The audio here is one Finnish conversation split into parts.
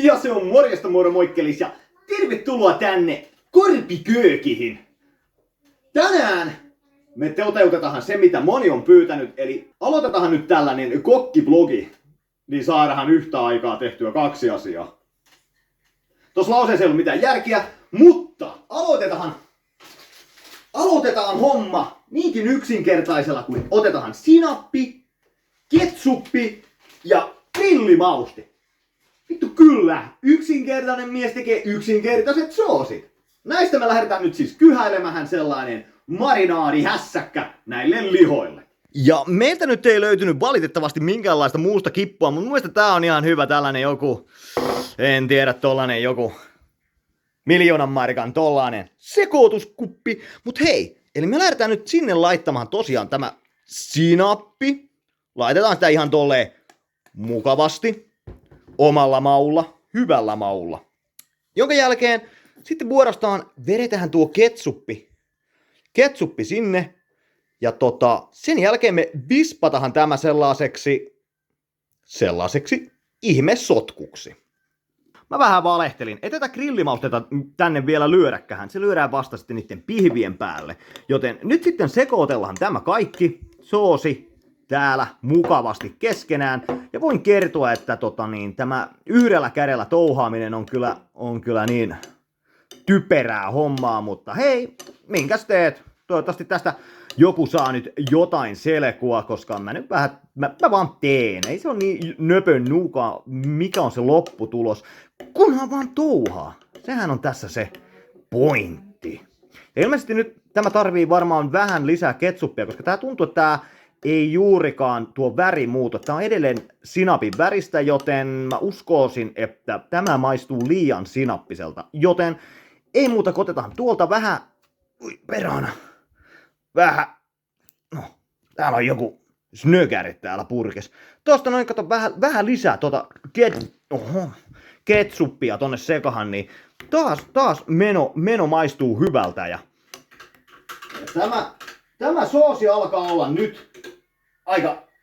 Ja se on morjesta moro moikkelis ja tervetuloa tänne Korpiköökihin. Tänään me toteutetaan se mitä moni on pyytänyt, eli aloitetaan nyt tällainen kokkivlogi, niin saadaan yhtä aikaa tehtyä kaksi asiaa. Tuossa lauseessa ei ollut mitään järkeä, mutta aloitetaan homma niinkin yksinkertaisella kuin otetaan sinappi, ketsuppi ja grillimauste. Vittu kyllä, yksinkertainen mies tekee yksinkertaiset soosit. Näistä me lähdetään nyt siis kyhäilemään sellainen marinaadihässäkkä näille lihoille. Ja meiltä nyt ei löytynyt valitettavasti minkäänlaista muusta kippua, mutta mun mielestä tää on ihan hyvä tällainen joku, en tiedä, tollanen joku 1 000 000 markan tollanen sekoituskuppi. Mut hei, eli me lähdetään nyt sinne laittamaan tosiaan tämä sinappi. Laitetaan sitä ihan tolleen mukavasti. Omalla maulla, hyvällä maulla. Jonka jälkeen sitten vuorostaan vedetään tuo ketsuppi sinne. Ja sen jälkeen me vispatahan tämä sellaiseksi ihmesotkuksi. Mä vähän valehtelin. Ei tätä grillimaustetta tänne vielä lyödäkään. Se lyödään vasta sitten niiden pihvien päälle. Joten nyt sitten sekoitellaan tämä kaikki soosi täällä mukavasti keskenään. Ja voin kertoa, että tämä yhdellä kädellä touhaaminen on kyllä niin typerää hommaa, mutta hei, minkäs teet? Toivottavasti tästä joku saa nyt jotain selkoa, koska mä vaan teen. Ei se ole niin nöpön nuukaa, mikä on se lopputulos, kunhan vaan touhaa. Sehän on tässä se pointti. Ja ilmeisesti nyt tämä tarvii varmaan vähän lisää ketsuppia, koska tää tuntuu, että tää ei juurikaan tuo väri muuta. Tää on edelleen sinapin väristä, joten mä uskoisin, että tämä maistuu liian sinappiselta. Joten ei muuta, otetaan tuolta vähän, no, täällä on joku snökäri täällä purkes. Tuosta noin, kato vähän lisää ketsuppia tonne sekahan, niin taas meno maistuu hyvältä. Ja tämä soosi alkaa olla nyt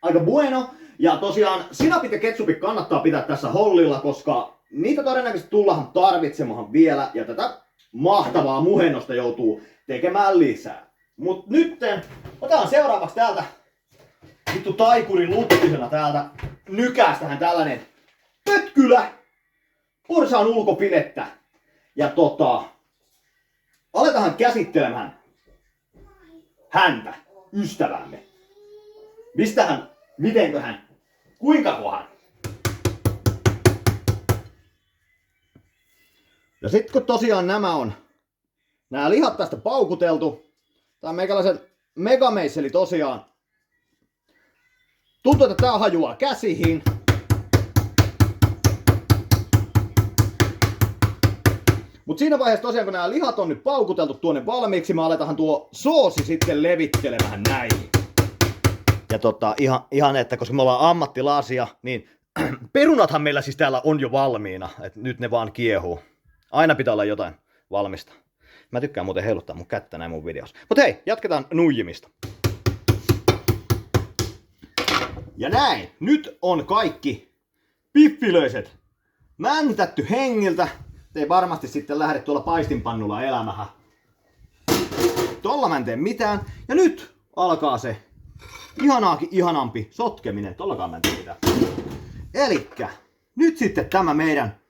aika bueno. Ja tosiaan sinapit ja ketsupit kannattaa pitää tässä hollilla, koska niitä todennäköisesti tullaan tarvitsemaan vielä. Ja tätä mahtavaa muhennosta joutuu tekemään lisää. Mut nytten otetaan seuraavaksi täältä vittu taikurin luttisena täältä nykästähän tällainen pötkylä porsaan ulkopilettä. Ja aletaan käsittelemään häntä, ystävämme. Mistähän, mitenköhän, kuinkakohan? Ja sit kun tosiaan nämä lihat tästä paukuteltu, tää meikäläisen megameisseli tosiaan tuntuu, että tää hajuaa käsihin. Mut siinä vaiheessa tosiaan, kun nämä lihat on nyt paukuteltu tuonne valmiiksi, me aletaan tuo soosi sitten levittelemään näin. Ja ihan että koska me ollaan ammattilaisia, niin perunathan meillä siis täällä on jo valmiina. Et nyt ne vaan kiehuu. Aina pitää olla jotain valmista. Mä tykkään muuten heiluttaa mun kättä näin mun videossa. Mut hei, jatketaan nuijimista. Ja näin, nyt on kaikki piffilöiset mäntätty hengiltä. Ei varmasti sitten lähde tuolla paistinpannulla elämähän. Tolla mä en tee mitään. Ja nyt alkaa se ihanampi sotkeminen. Tollakaan mä en tee mitään. Elikkä nyt sitten tämä meidän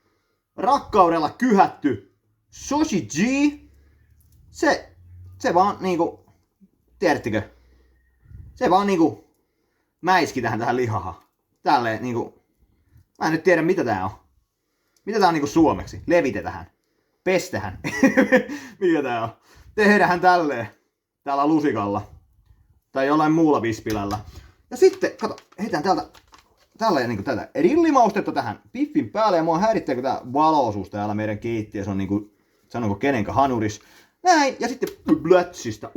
rakkaudella kyhätty soshiji. Se vaan niinku, tiedättekö? Se vaan niinku mäiski tähän lihahan. Tälleen niinku, mä en nyt tiedä mitä tää on. Mitä tää on niinku suomeksi? Levitetään. Pestähän. Mikä tää on? Tehdähän tälleen. Täällä lusikalla. Tai jollain muulla vispilällä. Ja sitten, kato, heitään täältä tälleen niinku tätä grillimaustetta tähän piffin päälle. Ja mua häiritsee, kun tää valoisuus täällä meidän keittiössä on niinku, sanonko kenenkä hanuris. Näin, ja sitten blötsistä,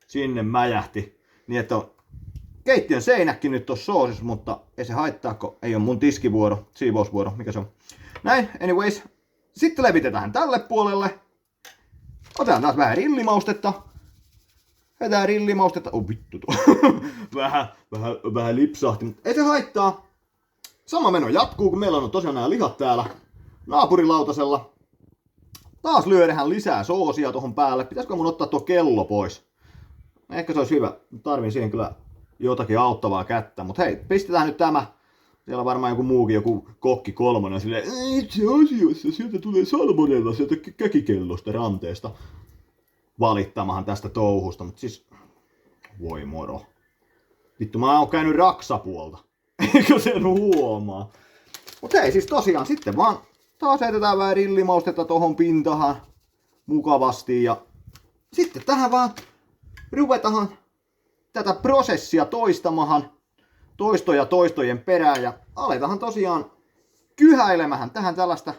sinne mäjähti. Niin että on keittiön seinäkin nyt tossa soosissa, mutta ei se haittaa, kun ei ole mun tiskivuoro, siivousvuoro, mikä se on. Näin, anyways. Sitten levitetään tälle puolelle. Otetaan taas vähän rillimaustetta. Vetää rillimaustetta. Oh vittu tuo. vähän lipsahti, mutta ei se haittaa. sama meno jatkuu, kun meillä on tosiaan nämä lihat täällä naapurilautasella. Taas lyödään lisää soosia tohon päälle. Pitäisikö mun ottaa tuo kello pois? Ehkä se olisi hyvä. Tarvin siihen kyllä jotakin auttavaa kättä. Mutta hei, pistetään nyt tämä. Siellä on varmaan joku muukin, joku kokki kolmonen silleen, itse asiassa sieltä tulee salmonella sieltä käkikellosta ranteesta valittamahan tästä touhusta. Mutta siis, voi moro. Vittu, mä oon käynyt raksapuolta. Eikö sen huomaa? Mut hei, siis tosiaan sitten vaan taas heitetään vähän rillimaustetta tohon pintahan mukavasti. Ja sitten tähän vaan ruvetaan tätä prosessia toistamahan. Toistoja toistojen perään ja aletaan tosiaan kyhäilemähän tähän tällaista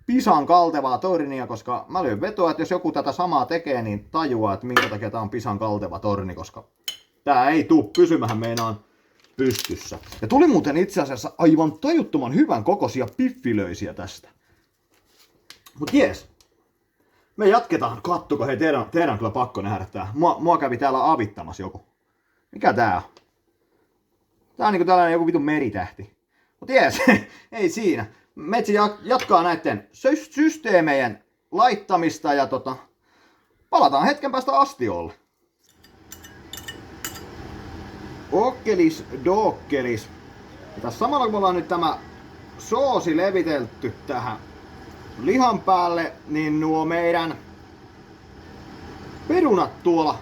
pisan kaltevaa tornia, koska mä lyön vetoa, että jos joku tätä samaa tekee, niin tajuaa, että minkä takia tää on pisan kalteva torni, koska tää ei tuu pysymähän meinaan pystyssä. Ja tuli muuten itse asiassa aivan tajuttoman hyvän kokoisia piffilöisiä tästä. Mut jees. Me jatketaan. Kattokaa, hei teidän on kyllä pakko nähdä tää. Mua kävi täällä avittamassa joku. Mikä tää on? Tää on niinku tällainen joku vitun meritähti. Mut jees, ei siinä. Metsi jatkaa näitten systeemejen laittamista ja palataan hetken päästä astiolle. Okkelis dokkelis. Ja tässä samalla kun me ollaan nyt tämä soosi levitelty tähän lihan päälle, niin nuo meidän perunat tuolla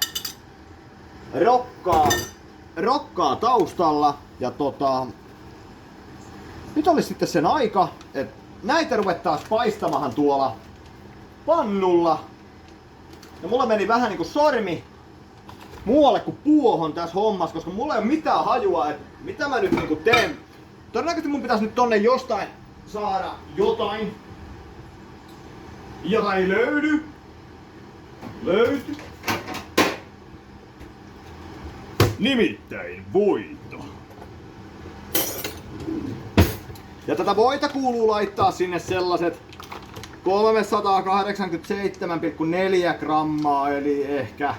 rokkaa taustalla. Ja nyt olisi sitten sen aika, että näitä ruvettaisiin paistamahan tuolla pannulla. Ja mulla meni vähän niinku sormi muualle kuin puohon tässä hommassa, koska mulla ei ole mitään hajua, että mitä mä nyt niinku teen. Todennäköisesti mun pitäisi nyt tonne jostain saada jotain. Jotain löydy. Nimittäin voita. Ja tätä voita kuuluu laittaa sinne sellaiset 387,4 grammaa, eli ehkä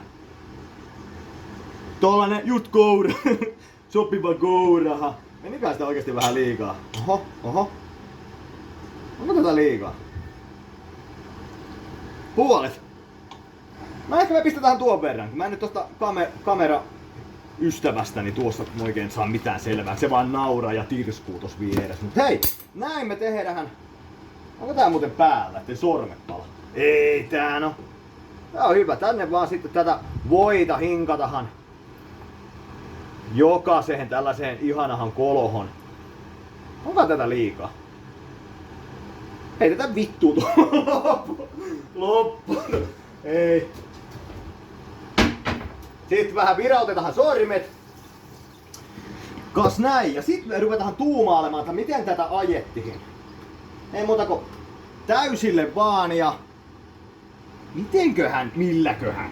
tollanen just koura, sopiva kouraha. Menikää sitä oikeesti vähän liikaa? Oho. Onko tätä liikaa? Puolet. Ehkä me pistetään tuon verran, kun mä en nyt tosta kamera ystävästäni tuossa oikein saa mitään selvää. Se vaan nauraa ja tirskuu tossa vieressä. Mut hei, näin me tehdään. Onko tää muuten päällä, ettei sormet pala? Ei tää no. Tää on hyvä. Tänne vaan sitten tätä voita hinkatahan jokaiseen tällaiseen ihanahan kolohon. Onko tätä liikaa? Heitetään vittuun loppu. Ei. Sitten vähän virautetaan sormet. Kas näin. Ja sitten me ruvetaan tuumailemaan, että miten tätä ajettiin. Ei muuta kuin täysille vaan ja milläköhän?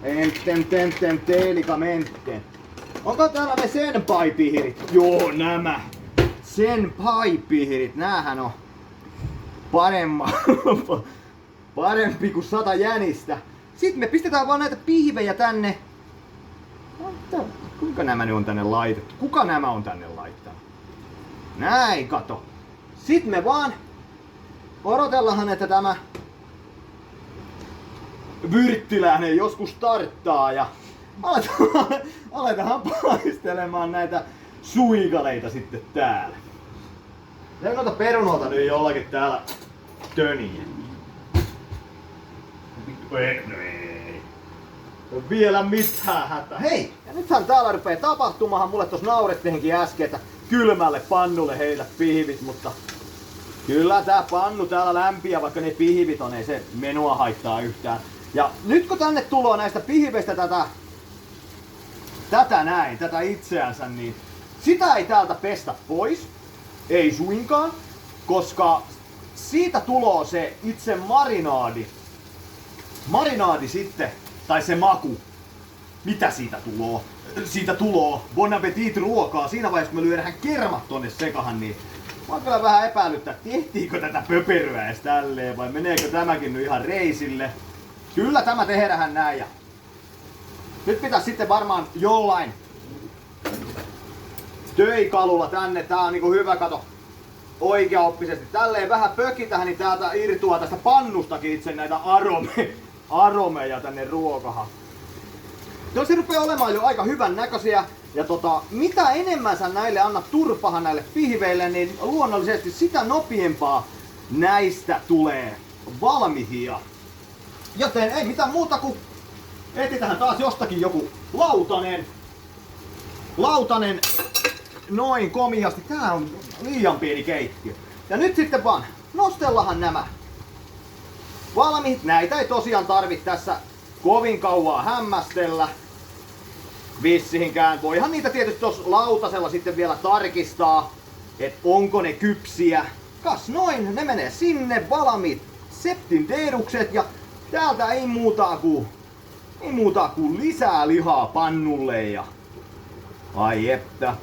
Enten telikamentten. Onko täällä ne senpai-pihirit? Joo, nämä. Senpai-pihirit, näähän on parempi kuin 100 jänistä. Sitten me pistetään vaan näitä pihvejä tänne. Kuinka nämä ne on tänne laitettu? Kuka nämä on tänne laittanut? Näin, kato. Sitten me vaan odotellahan, että tämä Vyrttiläinen joskus starttaa ja aletaan paistelemaan näitä suikaleita sitten täällä. Ja noita perunolta nyt jollakin täällä töniä. Ei. No vielä mitään hätää. Hei! Ja nythän täällä rupee tapahtumahan. Mulle tossa naurettiinkin äsken, että kylmälle pannulle heidät pihvit, mutta kyllä tää pannu täällä lämpiä, vaikka ne pihvit on, ei se menua haittaa yhtään. Ja nyt kun tänne tulee näistä pihveistä tätä itseänsä, niin sitä ei täältä pestä pois. Ei suinkaan, koska siitä tulee se itse marinaadi sitten, tai se maku. Mitä siitä tuloo? Siitä tuloo bon appetit ruokaa. Siinä vaiheessa kun me lyödään kermat tonne sekahan, niin mä oon kyllä vähän epäilyttää, tehtiinkö tätä pöperyä edes tälleen, vai meneekö tämäkin nyt ihan reisille. Kyllä tämä tehdään näin. Ja nyt pitäisi sitten varmaan jollain töikalulla tänne. Tää on niinku hyvä, kato, oikeaoppisesti. Tälleen vähän pökitähän, niin täältä irtoaa tästä pannustakin itse näitä aromeja tänne ruokahan. Se rupeaa olemaan jo aika hyvän näköisiä. Ja mitä enemmän sä näille annat turpahan näille pihveille, niin luonnollisesti sitä nopeampaa näistä tulee valmihia. Joten ei mitään muuta kuin etsitään taas jostakin joku lautanen noin komiasti. Tää on liian pieni keittiö. Ja nyt sitten vaan nostellahan nämä valmiit. Näitä ei tosiaan tarvitse tässä kovin kauaa hämmästellä. Vissihinkään. Voihan niitä tietysti tuossa lautasella sitten vielä tarkistaa, että onko ne kypsiä. Kas noin, ne menee sinne, valmiit septin deedukset, ja täältä ei muuta kuin lisää lihaa pannulle. Ja ai että.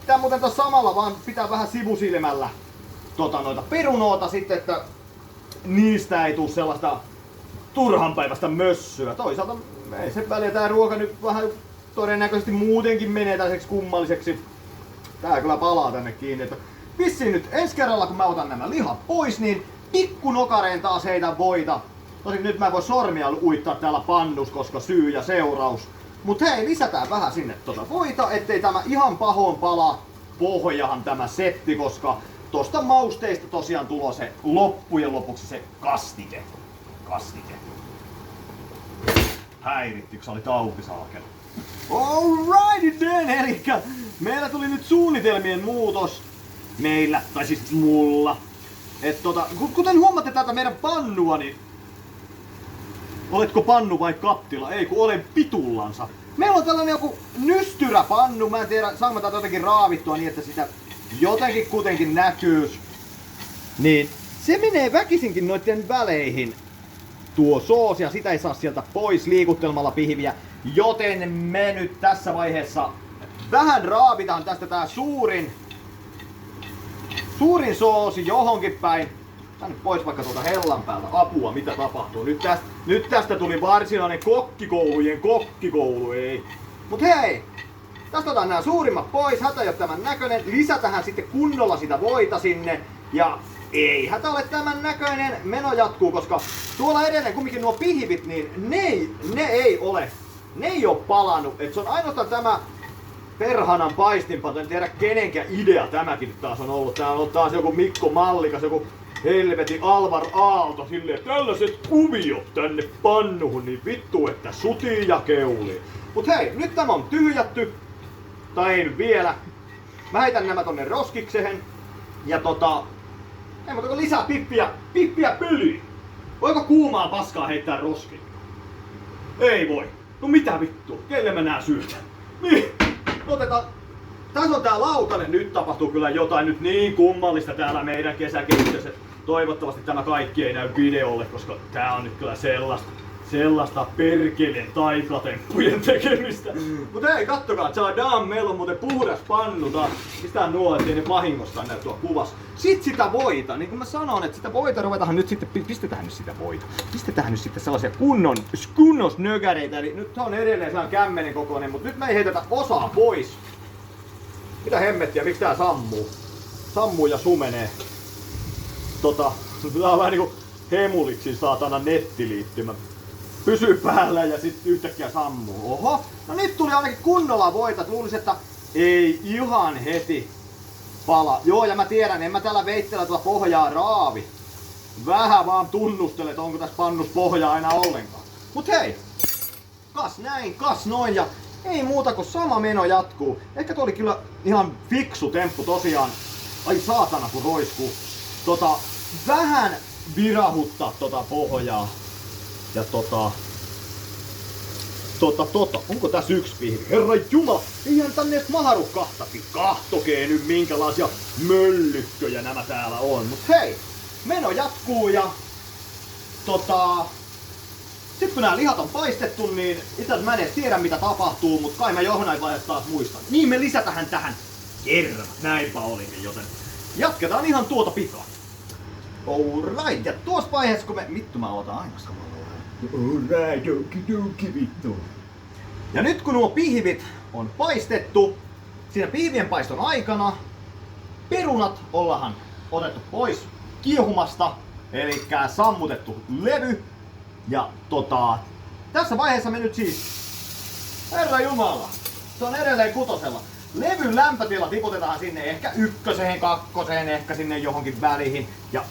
Tää muuten tossa samalla vaan pitää vähän sivusilmällä noita perunoota sitten, että niistä ei tuu sellaista turhanpäiväistä mössöä. Toisaalta ei se väliä, tää ruoka nyt vähän todennäköisesti muutenkin menee tällaiseksi kummalliseksi. Tää kyllä palaa tänne kiinni. Että vissiin nyt ensi kerralla kun mä otan nämä lihat pois, niin pikkunokareen taas heitän voita. Tosin nyt mä en voi sormia uittaa täällä pannus, koska syy ja seuraus. Mut hei, lisätään vähän sinne voita, ettei tämä ihan pahoin palaa pohjahan tämä setti, koska tosta mausteista tosiaan tulo se loppujen lopuksi se kastike. Häirittikö, oli auki saakeli. Alrighty then, elikkä meillä tuli nyt suunnitelmien muutos. Meillä, tai siis mulla. Et kuten huomaatte täältä meidän pannua, niin oletko pannu vai kattila? Ei, kun olen pitullansa. Meillä on tällainen joku nystyräpannu. Mä en tiedä, saanko tätä jotenkin raavittua niin, että sitä jotenkin kuitenkin näkyy. Niin se menee väkisinkin noiden väleihin. Tuo soosi, ja sitä ei saa sieltä pois liikuttelemalla pihviä. Joten me nyt tässä vaiheessa vähän raavitaan tästä tää suurin soosi johonkin päin. Tänne pois vaikka tuolta hellan päältä. Apua, mitä tapahtuu? Nyt tästä tuli varsinainen kokkikoulujen kokkikoulu, ei. Mut hei! Tästä otetaan nämä suurimmat pois, hätä ei ole tämän näköinen. Lisätähän sitten kunnolla sitä voita sinne. Ja ei hätä ole tämän näköinen. Meno jatkuu, koska tuolla edelleen kumminkin nuo pihvit, niin ne ei ole palannut. Et se on ainoastaan tämä perhanan paistinpato. En tiedä kenenkä idea tämäkin nyt taas on ollut. Tää on ollut taas joku Mikko Mallikas, joku helvetin Alvar Aalto silleen, tällaiset kuviot tänne pannuhun, niin vittu, että sutii ja keulii. Mut hei, nyt tämä on tyhjätty. Tai ei nyt vielä. Mä heitän nämä tonne roskikseen. Ja ei muuta kuin lisää pippiä pölyyn. Voiko kuumaa paskaa heittää roskiin? Ei voi. No mitä vittua? Kelle mä nää syytän? Niin. Otetaan. Tässä on tää lautanen. Nyt tapahtuu kyllä jotain nyt niin kummallista täällä meidän kesäkeittiössä. Toivottavasti tämä kaikki ei näy videolle, koska tää on nyt kyllä sellaista perkeleen taikatemppujen tekemistä. Mut hei, kattokaa, tsadam, meillä on muuten puhdas pannu taas. Pistää nuo, ettei ne vahingosta näy tuo kuvassa. Sit sitä voita, niin kuin mä sanon, että sitä voita ruvetahan nyt sitten, pistetään nyt sitä voita. Pistetään nyt sitten sellaisia kunnos nökäreitä, eli nyt on edelleen sellainen kämmenen kokoinen, mutta nyt me ei heitetä osaa pois. Mitä hemmettiä, miksi tää sammuu? Sammuu ja sumenee. Tää on vähän niinku Hemuliksi saatana nettiliittymä. Pysyy päällä ja sit yhtäkkiä sammuu. Oho, no nyt tuli ainakin kunnolla voita. Luulisin, että ei ihan heti pala. Joo, ja mä tiedän, en mä tällä veitsellä tuota pohjaa raavi. Vähän vaan tunnustele, että onko tässä pannus pohjaa aina ollenkaan. Mut hei, kas näin, kas noin, ja ei muuta kuin sama meno jatkuu. Ehkä tuo oli kyllä ihan fiksu temppu tosiaan. Ai saatana kun roiskuu. Vähän virahuttaa pohjaa. Ja onko tässä yksi pihvi? Herra Jumala, eihän tänne edes mahdu kahtakin. Kahtokee nyt minkälaisia möllykköjä nämä täällä on. Mut hei, meno jatkuu ja sit kun nämä lihat on paistettu, niin itse mä en edes tiedä mitä tapahtuu, mut kai mä johonain vaiheessa taas muistan. Niin me lisätähän tähän kerran. Näinpä olikin, joten jatketaan ihan tuota pikaa. Alright, ja tuossa vaiheessa kun vittu mä otan aina samalla. Alright, okidoki vittu. Ja nyt kun nuo pihvit on paistettu, siinä piivien paiston aikana perunat ollaan otettu pois kiehumasta, eli sammutettu levy. Ja tässä vaiheessa me nyt siis, herra jumala, se on edelleen 6. Levyn lämpötila tiputetaan sinne ehkä 1, 2, ehkä sinne johonkin väliin. Ja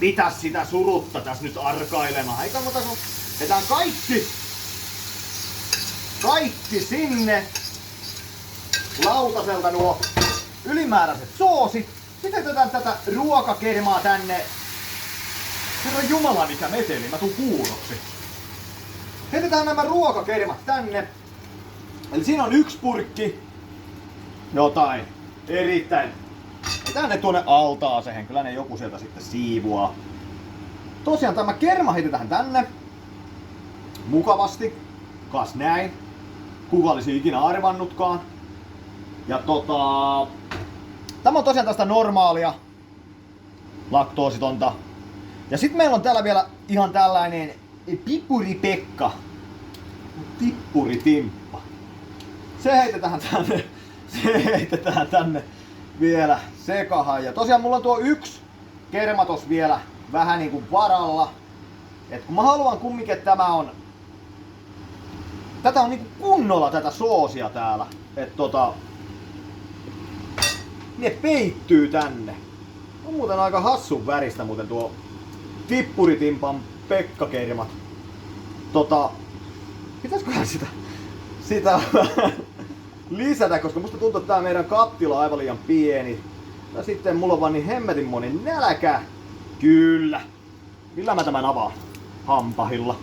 mitäs sitä surutta tässä nyt arkailemaan? Eikä muuta kuin vetään kaikki sinne. Lautaselta nuo ylimääräiset soosit. Sitten jätetään tätä ruokakermaa tänne. Herra jumala mikä meteli, mä tuun kuuloksi. Heitetään nämä ruokakermat tänne. Eli siinä on 1 purkki jotain erittäin. Tänne tuonne altaaseen, kyllä ne joku sieltä sitten siivoaa. Tosiaan tämä kerma heitetään tänne. Mukavasti. Kas näin. Kuka olisi ikinä arvannutkaan. Ja tämä on tosiaan tästä normaalia. Laktoositonta. Ja sitten meillä on täällä vielä ihan tällainen Pippuri-Pekka. Tippuri-Timppa. Se heitetään tänne vielä sekahan. Ja tosiaan mulla on tuo 1 kerma tos vielä vähän niinku varalla. Et kun mä haluan kumminkin, että tätä on niinku kunnolla tätä soosia täällä. Et ne peittyy tänne. On muuten aika hassun väristä muuten tuo Tippuritimpan Pekka-kermat. Pitäisikohan sitä lisätä, koska musta tuntuu, että tää meidän kattila on aivan liian pieni. Ja sitten mulla on vaan niin hemmetin moni nälkä. Kyllä. Millä mä tämän avaan? Hampahilla.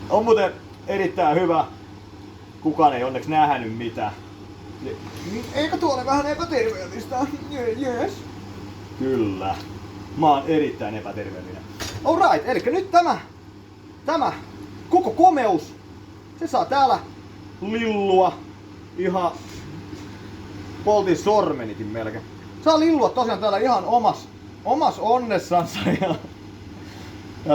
On muuten erittäin hyvä. Kukaan ei onneksi nähnyt mitään. Eikö tuo ole vähän epäterveellistä? Yes. Kyllä. Mä oon erittäin epäterveellinen. Alright, eli nyt tämä koko komeus, se saa täällä lillua ihan poltin sormenikin melkein. Saa lillua tosiaan täällä ihan omas onnessansa ja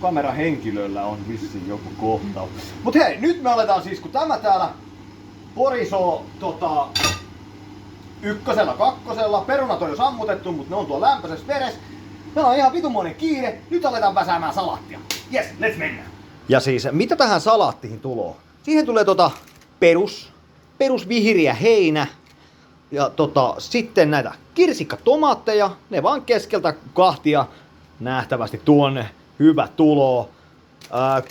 kamerahenkilöllä on vissiin joku kohtaus. Mut hei, nyt me aletaan siis, kun tämä täällä porisoo 1, 2, perunat on jo sammutettu, mutta ne on tuolla lämpöisessä vedessä. Meillä on ihan vitumoinen kiire, nyt aletaan väsäämään salaattia. Yes, let's mennään. Ja siis, mitä tähän salaattiin tulee? Siihen tulee perus vihreä heinä. Ja sitten näitä kirsikkatomaatteja, ne vaan keskeltä kahtia nähtävästi tuonne, hyvä tulo.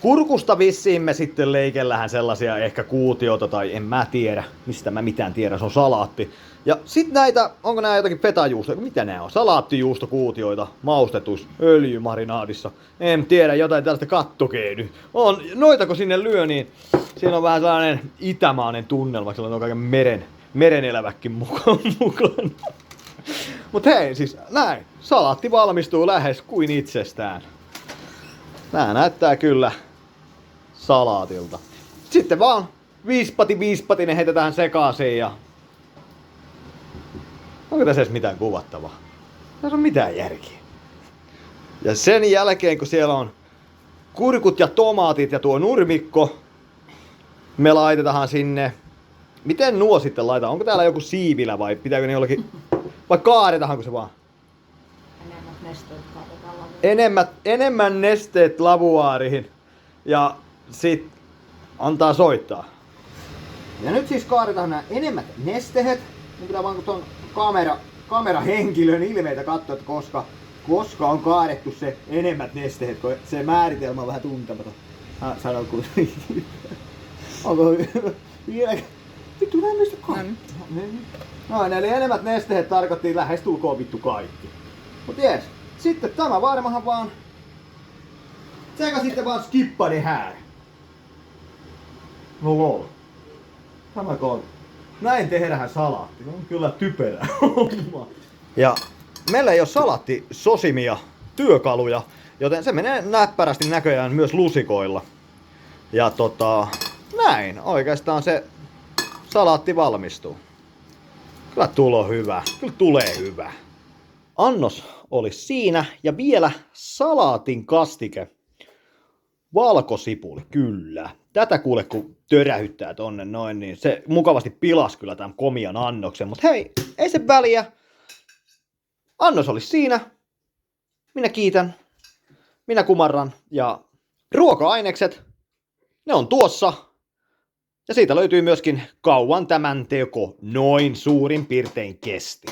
Kurkusta vissiin me sitten leikellähän sellaisia ehkä kuutioita tai en mä tiedä, mistä mä mitään tiedä, se on salaatti. Ja sit näitä, onko nää jotakin fetajuustoja, mitä nää on? Salaattijuustokuutioita maustetuissa öljymarinaadissa. En tiedä, jotain tällaista kattokeidy. On, noitako sinne lyö, niin siinä on vähän sellainen itämainen tunnelma, sillä on kaiken meren eläväkin mukaan. Mut hei, siis näin, salaatti valmistuu lähes kuin itsestään. Nää näyttää kyllä salaatilta. Sitten vaan viispati ne heitetään sekaisin ja... Onko tässä edes mitään kuvattavaa? Tässä on mitään järkeä. Ja sen jälkeen kun siellä on kurkut ja tomaatit ja tuo nurmikko, me laitetaan sinne... Miten nuo sitten laitetaan? Onko täällä joku siivilä vai pitääkö ne jollakin... Vai kaadetaanko se vaan? Enemmän nesteet lavuaariin ja sit antaa soittaa. Ja nyt siis kaadetaan nämä enemmät nesteet. Nyt pitää vaan tuon kamerahenkilön ilmeitä katsoa, että koska on kaadettu se enemmät nesteet, kun se määritelmä on vähän tuntematon. Sano kun... Onko vielä... Vittu lämmöistä kaikki. No, eli enemmät nesteet tarkoittiin lähestulkoon vittu kaikki. Mut jees. Sitten tämä varmahan vaan... Sekä sitten vaan skippa det här. No lol. Tämäkö on? Näin tehdään salaatti. On kyllä typerä. Ja meillä ei ole salaattisosimia työkaluja, joten se menee näppärästi näköjään myös lusikoilla. Ja näin oikeastaan se salaatti valmistuu. Kyllä tulo hyvä. Kyllä tulee hyvä. Annos olisi siinä ja vielä salaatin kastike. Valkosipuli, kyllä. Tätä kuule, kun törähyttää tonne noin, niin se mukavasti pilasi kyllä tämän komian annoksen. Mutta hei, ei se väliä. Annos olisi siinä. Minä kiitän. Minä kumarran. Ja ruoka-ainekset, ne on tuossa. Ja siitä löytyy myöskin kauan tämän teko noin suurin piirtein kesti.